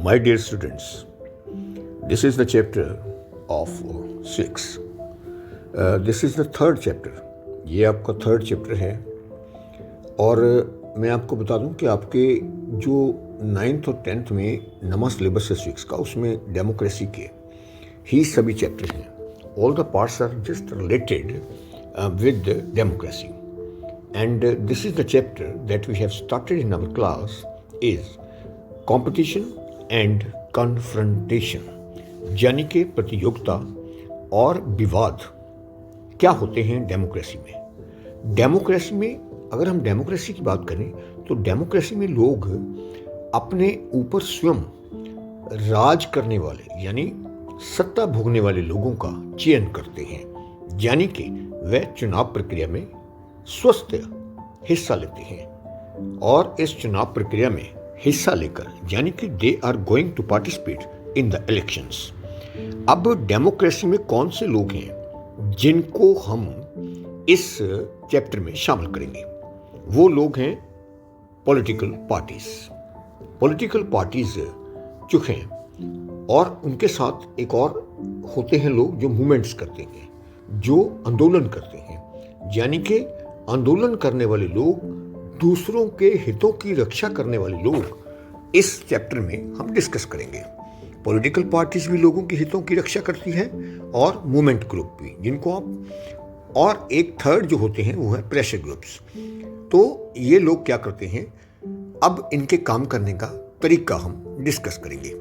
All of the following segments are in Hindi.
My dear students, this is the chapter of 6. This is the third chapter. ये आपका थर्ड चैप्टर है और मैं आपको बता दूं कि आपके जो 9th और 10th में नवा सिलेबस है 6 का, उसमें डेमोक्रेसी के ही सभी चैप्टर हैं. All the parts are just related with democracy. And this is the chapter that we have started in our class is competition and confrontation. यानी कि प्रतियोगिता और विवाद क्या होते हैं डेमोक्रेसी में. डेमोक्रेसी में अगर हम डेमोक्रेसी की बात करें तो डेमोक्रेसी में लोग अपने ऊपर स्वयं राज करने वाले यानी सत्ता भोगने वाले लोगों का चयन करते हैं, यानी कि वह चुनाव प्रक्रिया में स्वस्थ हिस्सा लेते हैं और इस चुनाव प्रक्रिया में हिस्सा लेकर यानी कि they are going to participate in the elections. अब डेमोक्रेसी में कौन से लोग हैं जिनको हम इस चैप्टर में शामिल करेंगे? वो लोग हैं पॉलिटिकल पार्टीज. पॉलिटिकल पार्टीज जो हैं और उनके साथ एक और होते हैं लोग जो मूवमेंट्स करते हैं, जो आंदोलन करते हैं, यानी कि आंदोलन करने वाले लोग, दूसरों के हितों की रक्षा करने वाले लोग इस चैप्टर में हम डिस्कस करेंगे. पॉलिटिकल पार्टीज भी लोगों के हितों की रक्षा करती है और मूवमेंट ग्रुप भी, जिनको आप, और एक थर्ड जो होते हैं वो है प्रेशर ग्रुप्स. तो ये लोग क्या करते हैं, अब इनके काम करने का तरीका हम डिस्कस करेंगे.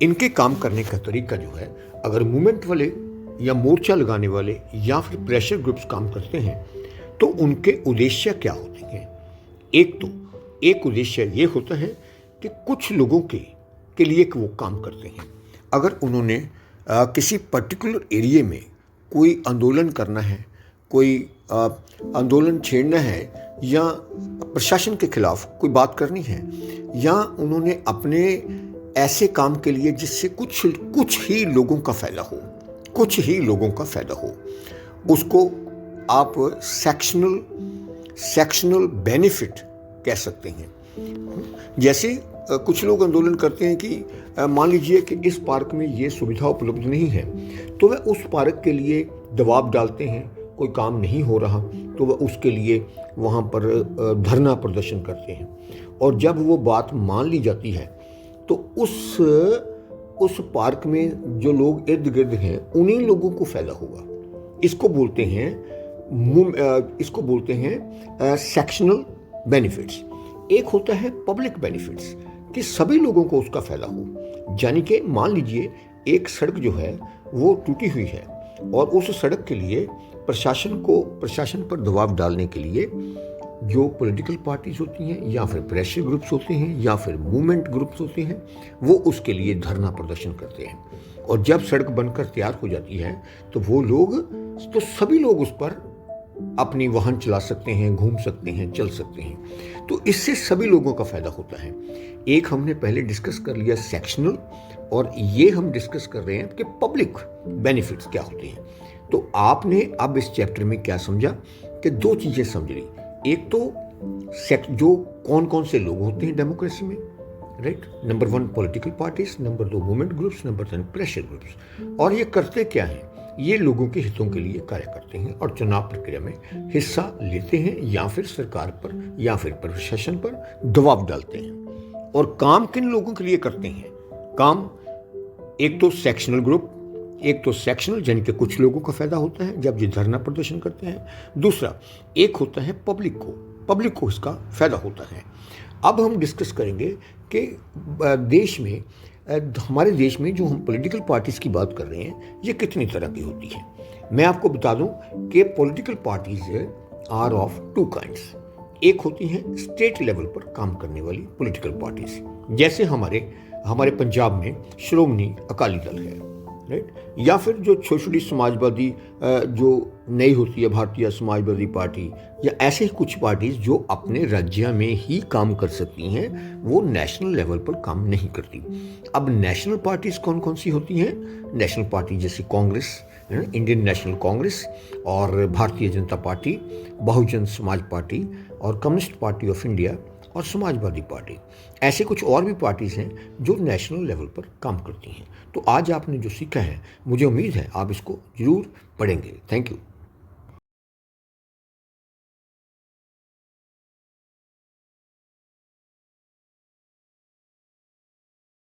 इनके काम करने का तरीका जो है, अगर मूवमेंट वाले या मोर्चा लगाने वाले या फिर प्रेशर ग्रुप्स काम करते हैं तो उनके उद्देश्य क्या होते हैं. एक उद्देश्य ये होता है कि कुछ लोगों के लिए वो काम करते हैं. अगर उन्होंने किसी पर्टिकुलर एरिया में कोई आंदोलन करना है, कोई आंदोलन छेड़ना है या प्रशासन के खिलाफ कोई बात करनी है, या उन्होंने अपने ऐसे काम के लिए जिससे कुछ ही लोगों का फायदा हो, उसको आप सेक्शनल बेनिफिट कह सकते हैं. जैसे कुछ लोग आंदोलन करते हैं कि मान लीजिए कि इस पार्क में ये सुविधा उपलब्ध नहीं है, तो वह उस पार्क के लिए दबाव डालते हैं. कोई काम नहीं हो रहा तो वह उसके लिए वहाँ पर धरना प्रदर्शन करते हैं, और जब वो बात मान ली जाती है तो उस पार्क में जो लोग इर्द गिर्द हैं उन्हीं लोगों को फायदा होगा. इसको बोलते हैं सेक्शनल बेनिफिट्स. एक होता है पब्लिक बेनिफिट्स कि सभी लोगों को उसका फायदा हो. यानी कि मान लीजिए एक सड़क जो है वो टूटी हुई है और उस सड़क के लिए प्रशासन पर दबाव डालने के लिए जो पॉलिटिकल पार्टीज होती हैं या फिर प्रेशर ग्रुप्स होते हैं या फिर मूवमेंट ग्रुप्स होते हैं, वो उसके लिए धरना प्रदर्शन करते हैं. और जब सड़क बनकर तैयार हो जाती है तो सभी लोग उस पर अपनी वाहन चला सकते हैं, घूम सकते हैं, चल सकते हैं. तो इससे सभी लोगों का फायदा होता है. एक हमने पहले डिस्कस कर लिया सेक्शनल, और ये हम डिस्कस कर रहे हैं कि पब्लिक बेनिफिट्स क्या होते हैं. तो आपने अब इस चैप्टर में क्या समझा कि दो चीजें समझ ली. एक तो जो कौन से लोग होते हैं डेमोक्रेसी में, right. Number 1 political parties, number 2 movement groups, number 3 pressure groups. और ये करते क्या हैं, ये लोगों के हितों के लिए कार्य करते हैं और चुनाव प्रक्रिया में हिस्सा लेते हैं या फिर सरकार पर या फिर प्रशासन पर दबाव डालते हैं. और काम किन लोगों के लिए करते हैं? काम एक तो सेक्शनल ग्रुप, एक तो सेक्शनल यानी कि कुछ लोगों का फायदा होता है जब ये धरना प्रदर्शन करते हैं. दूसरा एक होता है पब्लिक को इसका फायदा होता है. अब हम डिस्कस करेंगे कि हमारे देश में जो हम पॉलिटिकल पार्टीज की बात कर रहे हैं ये कितनी तरह की होती है. मैं आपको बता दूं कि political parties are of 2 kinds. एक होती हैं स्टेट लेवल पर काम करने वाली पॉलिटिकल पार्टीज, जैसे हमारे पंजाब में श्रोमणी अकाली दल है, राइट. या फिर जो सोशलिस्ट समाजवादी जो नई होती है भारतीय समाजवादी पार्टी, या ऐसे ही कुछ पार्टीज जो अपने राज्य में ही काम कर सकती हैं, वो नेशनल लेवल पर काम नहीं करती. अब नेशनल पार्टीज कौन सी होती हैं? नेशनल पार्टी जैसे कांग्रेस, इंडियन नेशनल कांग्रेस, और भारतीय जनता पार्टी, बहुजन समाज पार्टी और कम्युनिस्ट पार्टी ऑफ इंडिया, और समाजवादी पार्टी। ऐसे कुछ और भी पार्टीज़ हैं जो नेशनल लेवल पर काम करती हैं। तो आज आपने जो सीखा है, मुझे उम्मीद है आप इसको ज़रूर पढ़ेंगे। Thank you.